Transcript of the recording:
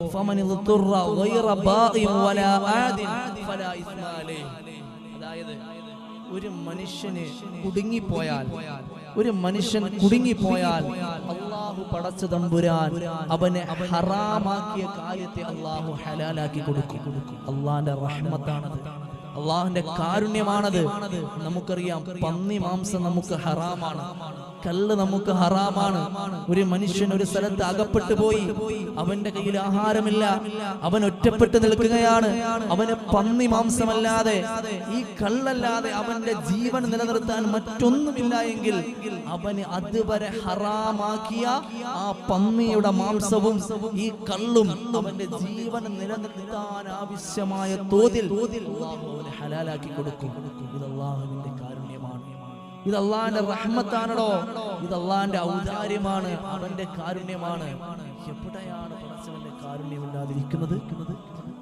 അതായത് ഒരു മനുഷ്യൻ കുടുങ്ങിപ്പോയാൽ അല്ലാഹു പടച്ച തമ്പുരാൻ അവനെ ഹറാമാക്കിയ കാര്യത്തെ അല്ലാഹു ഹലാലാക്കി കൊടുക്കും. അല്ലാഹുവിന്റെ റഹ്മത്താണത്, അല്ലാഹുവിന്റെ കാരുണ്യമാണത്. നമുക്കറിയാം, പന്നി മാംസം നമുക്ക് ഹറാമാണ്, കല്ല് നമുക്ക് ഹറാമാണ്. ഒരു മനുഷ്യൻ ഒരു സ്ഥലത്ത് അകപ്പെട്ടു പോയി, അവന്റെ കയ്യിൽ ആഹാരമില്ല, അവൻ ഒറ്റപ്പെട്ട് നിൽക്കുകയാണ്. അവന് പന്നി മാംസമല്ലാതെ, ഈ കള്ളല്ലാതെ അവന്റെ ജീവൻ നിലനിർത്താൻ മറ്റൊന്നുമില്ല എങ്കിൽ അവന് അതുവരെ ഹറാമാക്കിയ ആ പന്നിയുടെ മാംസവും ഈ കള്ളും അവന്റെ ജീവൻ നിലനിർത്താൻ ആവശ്യമായ തോതിൽ ഹലാലാക്കി കൊടുക്കും. ഇത് അല്ലാഹുവിന്റെ കാരുണ്യമാണ്, ഇത് അല്ലാഹുവിന്റെ റഹ്മത്താണോ, ഇത് അല്ലാഹുവിന്റെ ഔദാര്യമാണ്, അവന്റെ കാരുണ്യമാണ്. എവിടെയാണ് പടച്ചവന്റെ കാരുണ്യം ഇല്ലാതിരിക്കുന്നത്?